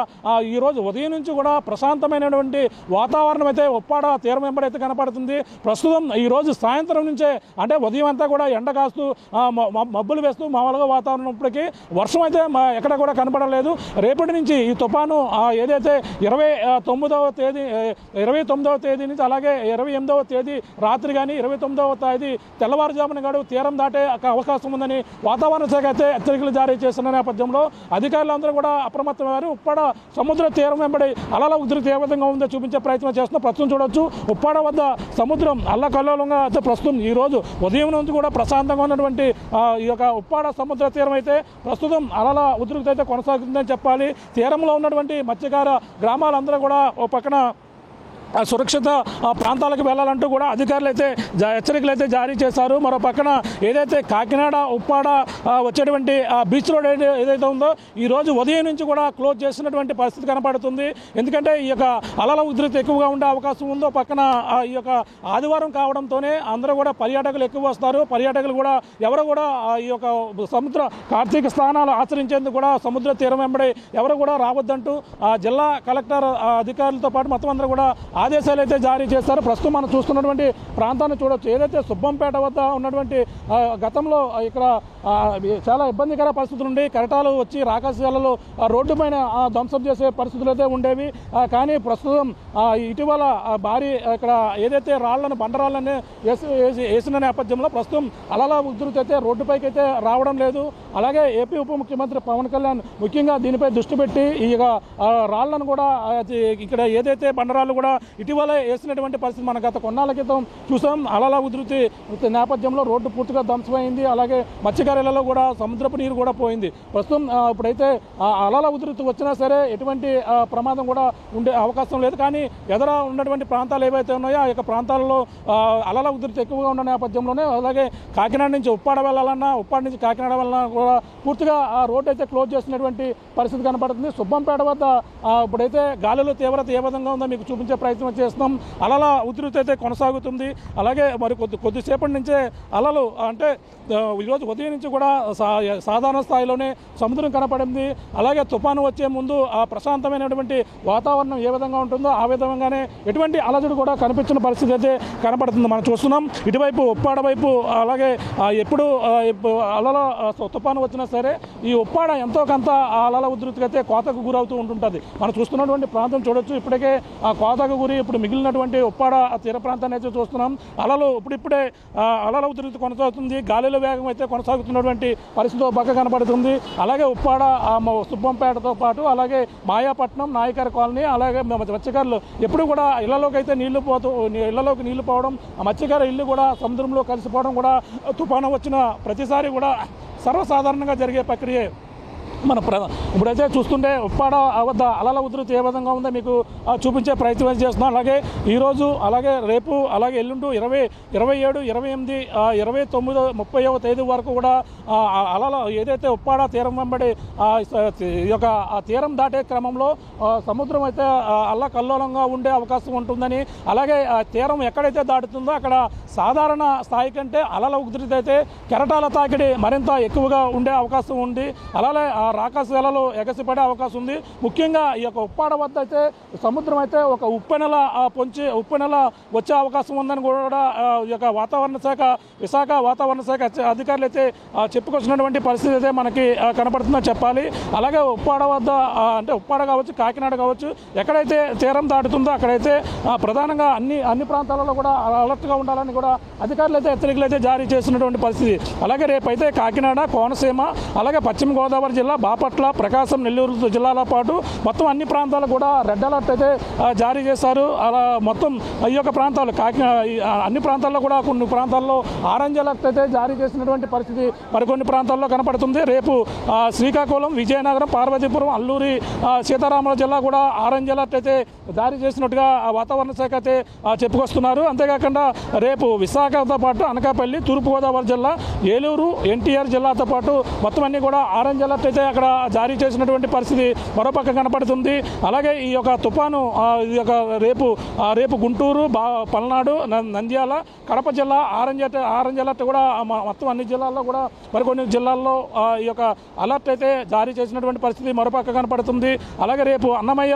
ఈరోజు ఉదయం నుంచి కూడా ప్రశాంతమైనటువంటి వాతావరణం అయితే ఉప్పాడ తీరం వెంబడైతే కనపడుతుంది. ప్రస్తుతం ఈరోజు సాయంత్రం నుంచే అంటే ఉదయం అంతా కూడా ఎండ కాస్తూ మబ్బులు వేస్తూ మామూలుగా వాతావరణం ఇప్పటికీ వర్షం అయితే ఎక్కడ కూడా కనపడలేదు. రేపటి నుంచి ఈ తుఫాను ఏదైతే 29వ తేదీ నుంచి అలాగే 28వ తేదీ రాత్రి కానీ 29వ తేదీ తెల్లవారుజామున గడువు తీరం దాటే అవకాశం ఉందని వాతావరణ శాఖ అయితే హెచ్చరికలు జారీ చేస్తున్న నేపథ్యంలో అధికారులందరూ కూడా అప్రమత్తమయ్యారు. ఉప్పాడ సముద్ర తీరం వెంబడి అలల ఉధృతి ఏ విధంగా ఉందో చూపించే ప్రయత్నం చేస్తున్నా. ప్రస్తుతం చూడొచ్చు ఉప్పాడ వద్ద సముద్రం అల్లకల్లోలంగా అయితే ప్రస్తుతం ఈ రోజు ఉదయం నుంచి కూడా ప్రశాంతంగా ఉన్నటువంటి ఈ యొక్క ఉప్పాడ సముద్ర తీరం అయితే ప్రస్తుతం అలల ఉధృతి అయితే కొనసాగుతుందని చెప్పాలి. తీరంలో ఉన్నటువంటి మత్స్యకార గ్రామాలందరూ కూడా ఓ పక్కన సురక్షిత ప్రాంతాలకు వెళ్ళాలంటూ కూడా అధికారులు అయితే హెచ్చరికలు అయితే జారీ చేశారు. మరో పక్కన ఏదైతే కాకినాడ ఉప్పాడ వచ్చేటువంటి బీచ్ రోడ్ ఏదైతే ఉందో ఈరోజు ఉదయం నుంచి కూడా క్లోజ్ చేసినటువంటి పరిస్థితి కనపడుతుంది. ఎందుకంటే ఈ యొక్క అలల ఉధృతి ఎక్కువగా ఉండే అవకాశం ఉందో పక్కన ఈ యొక్క ఆదివారం కావడంతోనే అందరూ కూడా పర్యాటకులు ఎక్కువ వస్తారు. పర్యాటకులు కూడా ఎవరు కూడా ఈ యొక్క సముద్ర కార్తీక స్నానాలు ఆచరించేందుకు కూడా సముద్ర తీరం వెంబడి ఎవరు కూడా రావద్దంటూ జిల్లా కలెక్టర్ అధికారులతో పాటు మొత్తం అందరూ కూడా ఆదేశాలు అయితే జారీ చేస్తారు. ప్రస్తుతం మనం చూస్తున్నటువంటి ప్రాంతాన్ని చూడొచ్చు. ఏదైతే సుబ్బంపేట వద్ద ఉన్నటువంటి గతంలో ఇక్కడ చాలా ఇబ్బందికర పరిస్థితులు ఉండి కెరటాలు వచ్చి రాకాశాలలో రోడ్డు పైన ధ్వంసం చేసే పరిస్థితులు అయితే ఉండేవి. కానీ ప్రస్తుతం ఇటీవల భారీ ఇక్కడ ఏదైతే బండరాళ్ళని వేసిన నేపథ్యంలో ప్రస్తుతం అలల ఉధృతి అయితే రోడ్డుపైకి అయితే రావడం లేదు. అలాగే ఏపీ ఉప ముఖ్యమంత్రి పవన్ కళ్యాణ్ ముఖ్యంగా దీనిపై దృష్టి పెట్టి ఈ రాళ్లను కూడా ఇక్కడ ఏదైతే బండరాళ్ళు కూడా ఇటీవల వేసినటువంటి పరిస్థితి మన గత కొన్నాళ్ళ క్రితం చూసాం. అలల ఉధృతి నేపథ్యంలో రోడ్డు పూర్తిగా ధ్వంసమైంది. అలాగే మత్స్యకారులలో కూడా సముద్రపు నీరు కూడా పోయింది. ప్రస్తుతం ఇప్పుడైతే అలల ఉధృతి వచ్చినా సరే ఎటువంటి ప్రమాదం కూడా ఉండే అవకాశం లేదు. కానీ ఎదుర ఉన్నటువంటి ప్రాంతాలు ఏవైతే ఉన్నాయో ఆ యొక్క ప్రాంతాలలో అలల ఉధృతి ఎక్కువగా ఉన్న నేపథ్యంలోనే అలాగే కాకినాడ నుంచి ఉప్పాడ వెళ్ళాలన్నా ఉప్పాడ నుంచి కాకినాడ వెళ్ళాలన్నా కూడా పూర్తిగా ఆ రోడ్డు అయితే క్లోజ్ చేసినటువంటి పరిస్థితి కనపడుతుంది. సుబ్బంపేట వద్ద ఇప్పుడైతే గాలిలో తీవ్రత ఏ విధంగా ఉందో మీకు చూపించే ప్రయత్నం చేస్తున్నాం. అలల ఉధృతి అయితే కొనసాగుతుంది. అలాగే మరి కొద్దిసేపటి నుంచే అలలు అంటే ఈరోజు ఉదయం నుంచి కూడా సాధారణ స్థాయిలోనే సముద్రం కనపడింది. అలాగే తుఫాను వచ్చే ముందు ఆ ప్రశాంతమైనటువంటి వాతావరణం ఏ విధంగా ఉంటుందో ఆ విధంగానే ఎటువంటి అలజడి కూడా కనిపించిన పరిస్థితి అయితే కనపడుతుంది మనం చూస్తున్నాం. ఇటువైపు ఉప్పాడ వైపు అలాగే ఎప్పుడు అలల తుఫాను వచ్చినా సరే ఈ ఉప్పాడ ఎంతో కొంత అలల ఉధృతికి అయితే కోతకు గురవుతూ ఉంటుంటుంది. మనం చూస్తున్నటువంటి ప్రాంతం చూడొచ్చు. ఇప్పటికే ఆ కోతకు గురి ఇప్పుడు మిగిలినటువంటి ఉప్పాడ తీర ప్రాంతాన్ని అయితే చూస్తున్నాం. అలలు ఇప్పుడిప్పుడే అలల ఉధృతి కొనసాగుతుంది. గాలిలో వేగం అయితే కొనసాగుతున్నటువంటి పరిస్థితి పక్క కనపడుతుంది. అలాగే ఉప్పాడ సుబ్బంపేటతో పాటు అలాగే మాయాపట్నం నాయకర్ కాలనీ అలాగే మత్స్యకారులు ఎప్పుడు కూడా ఇళ్లలోకి అయితే ఇళ్లలోకి నీళ్లు పోవడం మత్స్యకార ఇల్లు కూడా సముద్రంలో కలిసిపోవడం కూడా తుఫాను వచ్చిన ప్రతిసారి కూడా సర్వసాధారణంగా జరిగే ప్రక్రియ. ఇప్పుడైతే చూస్తుంటే ఉప్పాడ వద్ద అలల ఉధృతి ఏ విధంగా ఉందో మీకు చూపించే ప్రయత్నం చేస్తున్నాం. అలాగే ఈరోజు అలాగే రేపు అలాగే ఎల్లుండి 27, 28, 29, 30వ తేదీ వరకు కూడా అలల ఏదైతే ఉప్పాడ తీరం వెంబడి ఈ యొక్క తీరం దాటే క్రమంలో సముద్రం అయితే అల్లకల్లోలంగా ఉండే అవకాశం ఉంటుందని అలాగే తీరం ఎక్కడైతే దాటుతుందో అక్కడ సాధారణ స్థాయి కంటే అలల ఉధృతి అయితే కెరటాల తాకిడి మరింత ఎక్కువగా ఉండే అవకాశం ఉంది. అలాగే రాకాశలలో ఎగసిపడే అవకాశం ఉంది. ముఖ్యంగా ఈ యొక్క ఉప్పాడ వద్ద అయితే సముద్రం అయితే ఒక ఉప్పెనెల వచ్చే అవకాశం ఉందని కూడా ఈ యొక్క విశాఖ వాతావరణ శాఖ అధికారులు అయితే చెప్పుకొచ్చినటువంటి పరిస్థితి అయితే మనకి కనపడుతుందని చెప్పాలి. అలాగే ఉప్పాడ వద్ద అంటే ఉప్పాడ కావచ్చు, కాకినాడ కావచ్చు, ఎక్కడైతే తీరం దాటుతుందో అక్కడైతే ప్రధానంగా అన్ని ప్రాంతాలలో కూడా అలర్ట్గా ఉండాలని కూడా అధికారులు అయితే హెచ్చరికలు అయితే జారీ చేస్తున్నటువంటి పరిస్థితి. అలాగే రేపైతే కాకినాడ, కోనసీమ, అలాగే పశ్చిమ గోదావరి జిల్లా, బాపట్ల, ప్రకాశం, నెల్లూరు జిల్లాల పాటు మొత్తం అన్ని ప్రాంతాలు కూడా రెడ్ అలర్ట్ అయితే జారీ చేశారు. అలా మొత్తం ఈ యొక్క ప్రాంతాలు అన్ని ప్రాంతాల్లో కూడా కొన్ని ప్రాంతాల్లో ఆరెంజ్ అలర్ట్ అయితే జారీ చేసినటువంటి పరిస్థితి మరికొన్ని ప్రాంతాల్లో కనపడుతుంది. రేపు శ్రీకాకుళం, విజయనగరం, పార్వతీపురం, అల్లూరి సీతారామరాజు జిల్లా కూడా ఆరెంజ్ అలర్ట్ అయితే జారీ చేసినట్టుగా వాతావరణ శాఖ అయితే చెప్పుకొస్తున్నారు. అంతేకాకుండా రేపు విశాఖతో పాటు అనకాపల్లి, తూర్పుగోదావరి జిల్లా, ఏలూరు, ఎన్టీఆర్ జిల్లాతో పాటు మొత్తం అన్ని కూడా ఆరెంజ్ అలర్ట్ అయితే అక్కడ జారీ చేసినటువంటి పరిస్థితి మరోపక్క కనపడుతుంది. అలాగే ఈ యొక్క తుఫాను రేపు గుంటూరు, పల్నాడు, నంద్యాల, కడప జిల్లా ఆరెంజ్ అలర్ట్ కూడా మొత్తం అన్ని జిల్లాల్లో కూడా మరికొన్ని జిల్లాల్లో ఈ యొక్క అలర్ట్ అయితే జారీ చేసినటువంటి పరిస్థితి మరోపక్క కనపడుతుంది. అలాగే రేపు అన్నమయ్య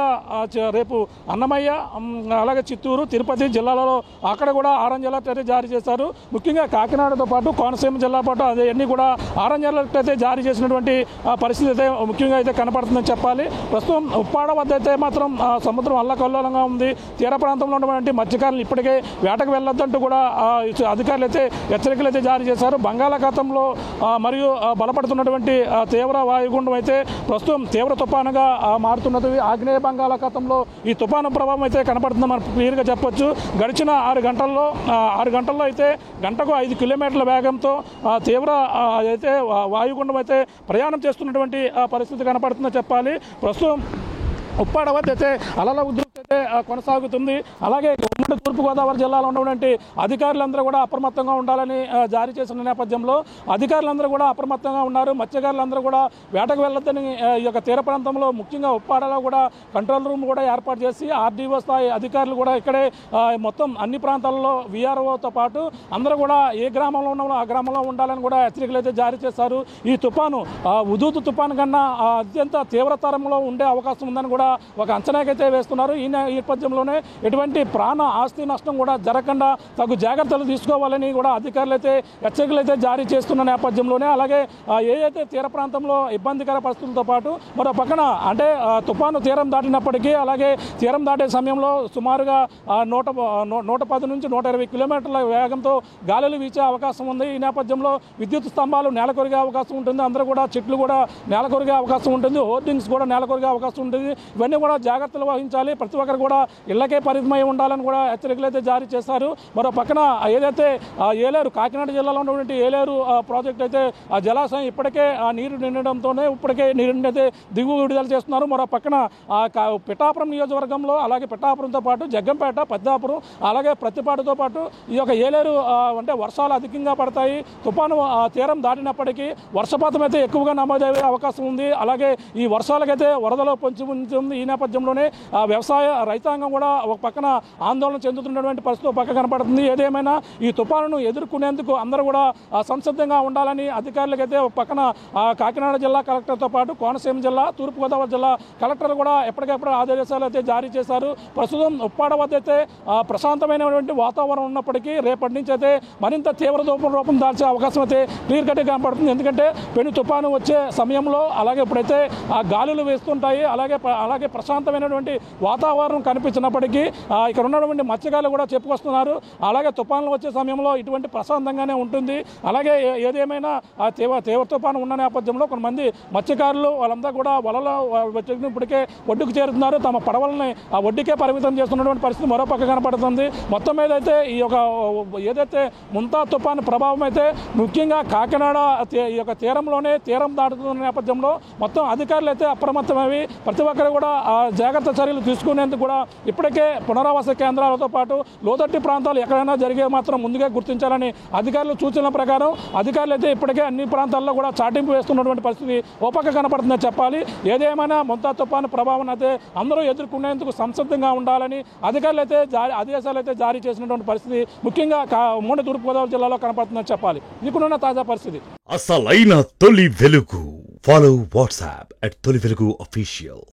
అలాగే చిత్తూరు, తిరుపతి జిల్లాలలో అక్కడ కూడా ఆరెంజ్ అలర్ట్ అయితే జారీ చేశారు. ముఖ్యంగా కాకినాడతో పాటు కోనసీమ జిల్లా పాటు అన్నీ కూడా ఆరెంజ్ అలర్ట్ అయితే జారీ చేసినటువంటి పరిస్థితి అయితే ముఖ్యంగా అయితే కనపడుతుందని చెప్పాలి. ప్రస్తుతం ఉప్పాడ వద్ద అయితే మాత్రం సముద్రం అల్లకల్లోలంగా ఉంది. తీర ప్రాంతంలో ఉన్నటువంటి మత్స్యకారులు ఇప్పటికే వేటకు వెళ్ళొద్దంటూ కూడా అధికారులు అయితే హెచ్చరికలు అయితే జారీ చేశారు. బంగాళాఖాతంలో మరియు బలపడుతున్నటువంటి తీవ్ర వాయుగుండం అయితే ప్రస్తుతం తీవ్ర తుఫానుగా మారుతున్నది. ఆగ్నేయ బంగాళాఖాతంలో ఈ తుఫాను ప్రభావం అయితే కనపడుతుందని మనం క్లియర్గా చెప్పొచ్చు. గడిచిన 6 గంటల్లో అయితే గంటకు 5 కిలోమీటర్ల వేగంతో తీవ్ర అయితే వాయుగుండం అయితే ప్రయాణం చేస్తున్నటువంటి పరిస్థితి కనపడుతుందని చెప్పాలి. ప్రస్తుతం ఉప్పాడ వద్ద అయితే అలల ఉధృతి అయితే కొనసాగుతుంది. అలాగే ఉమ్మడి తూర్పుగోదావరి జిల్లాలో ఉన్నటువంటి అధికారులందరూ కూడా అప్రమత్తంగా ఉండాలని జారీ చేసిన నేపథ్యంలో అధికారులందరూ కూడా అప్రమత్తంగా ఉన్నారు. మత్స్యకారులందరూ కూడా వేటకు వెళ్ళొద్దని ఈ యొక్క తీర ప్రాంతంలో ముఖ్యంగా ఉప్పాడలో కూడా కంట్రోల్ రూమ్ కూడా ఏర్పాటు చేసి ఆర్డీఓ స్థాయి అధికారులు కూడా ఇక్కడే మొత్తం అన్ని ప్రాంతాల్లో వీఆర్ఓతో పాటు అందరూ కూడా ఏ గ్రామంలో ఉన్నామో ఆ గ్రామంలో ఉండాలని కూడా హెచ్చరికలు అయితే జారీ చేశారు. ఈ తుఫాను ఉధృతి తుఫాను కన్నా అత్యంత తీవ్రతరంలో ఉండే అవకాశం ఉందని కూడా ఒక అంచనాకైతే వేస్తున్నారు. ఈ నేపథ్యంలోనే ఎటువంటి ప్రాణ ఆస్తి నష్టం కూడా జరగకుండా తగు జాగ్రత్తలు తీసుకోవాలని కూడా అధికారులు అయితే హెచ్చరికలు అయితే జారీ చేస్తున్న నేపథ్యంలోనే అలాగే ఏదైతే తీర ప్రాంతంలో ఇబ్బందికర పరిస్థితులతో పాటు మరో పక్కన అంటే తుఫాను తీరం దాటినప్పటికీ అలాగే తీరం దాటే సమయంలో సుమారుగా 110 నుంచి 120 కిలోమీటర్ల వేగంతో గాలులు వీచే అవకాశం ఉంది. ఈ నేపథ్యంలో విద్యుత్ స్తంభాలు నేలకొరిగే అవకాశం ఉంటుంది. అందరూ కూడా చెట్లు కూడా నేలకొరిగే అవకాశం ఉంటుంది. హోర్డింగ్స్ కూడా నేలకొరిగే అవకాశం ఉంటుంది. ఇవన్నీ కూడా జాగ్రత్తలు వహించాలి. ప్రతి ఒక్కరు కూడా ఇళ్లకే పరిమితమై ఉండాలని కూడా హెచ్చరికలు అయితే జారీ చేశారు. మరో పక్కన ఏదైతే ఏలేరు కాకినాడ జిల్లాలో ఉన్నటువంటి ఏలేరు ప్రాజెక్ట్ అయితే ఆ జలాశయం ఇప్పటికే నీరు నిండడంతోనే ఇప్పటికే నీరు అయితే దిగువ విడుదల చేస్తున్నారు. మరో పక్కన పిఠాపురం నియోజకవర్గంలో అలాగే పిఠాపురంతో పాటు జగ్గంపేట, పెద్దాపురం అలాగే ప్రతిపాటుతో పాటు ఈ యొక్క ఏలేరు అంటే వర్షాలు అధికంగా పడతాయి. తుఫాను తీరం దాటినప్పటికీ వర్షపాతం అయితే ఎక్కువగా నమోదయ్యే అవకాశం ఉంది. అలాగే ఈ వర్షాలకైతే వరదలో పొంచి ఉంది. ఈ నేపథ్యంలోనే వ్యవసాయ రైతాంగం కూడా ఒక పక్కన ఆందోళన చెందుతున్నటువంటి పరిస్థితి పక్క కనపడుతుంది. ఏదేమైనా ఈ తుఫానును ఎదుర్కొనేందుకు అందరూ కూడా సంసిద్ధంగా ఉండాలని అధికారులకైతే ఒక పక్కన కాకినాడ జిల్లా కలెక్టర్తో పాటు కోనసీమ జిల్లా, తూర్పుగోదావరి జిల్లా కలెక్టర్లు కూడా ఎప్పటికెప్పుడు ఆదేశాలు అయితే జారీ చేశారు. ప్రస్తుతం ఉప్పాడ వద్ద అయితే ప్రశాంతమైనటువంటి వాతావరణం ఉన్నప్పటికీ రేపటి నుంచి అయితే మరింత తీవ్ర రూపం దాల్చే అవకాశం అయితే క్లియర్ కట్గా కనపడుతుంది. ఎందుకంటే పెను తుఫాను వచ్చే సమయంలో అలాగే ఇప్పుడైతే ఆ గాలులు వేస్తుంటాయి. అలాగే ప్రశాంతమైనటువంటి వాతావరణం కనిపించినప్పటికీ ఇక్కడ ఉన్నటువంటి మత్స్యకారులు కూడా చెప్పుకొస్తున్నారు. అలాగే తుఫాన్లు వచ్చే సమయంలో ఇటువంటి ప్రశాంతంగానే ఉంటుంది. అలాగే ఏదేమైనా తీవ్ర తుఫాను ఉన్న నేపథ్యంలో కొంతమంది మత్స్యకారులు వాళ్ళంతా కూడా వలలో ఇప్పటికే ఒడ్డుకు చేరుతున్నారు. తమ పడవలని ఆ ఒడ్డుకే పరిమితం చేస్తున్నటువంటి పరిస్థితి మరో పక్క కనపడుతుంది. మొత్తం మీద అయితే ఈ యొక్క ఏదైతే ముంతా తుఫాను ప్రభావం అయితే ముఖ్యంగా కాకినాడ ఈ యొక్క తీరం దాటుతున్న నేపథ్యంలో మొత్తం అధికారులు అయితే అప్రమత్తమవి ప్రతి ఒక్కరు కూడా జాగ్రత్త చర్యలు తీసుకునేందుకు కూడా ఇప్పటికే పునరావాస కేంద్రాలతో పాటు లోతట్టు ప్రాంతాలు ఎక్కడైనా జరిగే మాత్రం ముందుగా గుర్తించాలని అధికారులు సూచనల ప్రకారం అధికారులు అయితే ఇప్పటికే అన్ని ప్రాంతాల్లో కూడా చాటింపు వేస్తున్నటువంటి పరిస్థితి ఓపక్క కనపడుతుందని చెప్పాలి. ఏదేమైనా ముంతా తుఫాను ప్రభావం అయితే అందరూ ఎదుర్కొనేందుకు సంసిద్ధంగా ఉండాలని అధికారులు అయితే ఆదేశాలు అయితే జారీ చేసినటువంటి పరిస్థితి ముఖ్యంగా ఉమ్మడి తూర్పుగోదావరి జిల్లాలో కనపడుతుందని చెప్పాలి. ఇప్పుడున్న తాజా పరిస్థితి అసలైన తొలి వెలుగు Follow WhatsApp at Toli Velugu Official.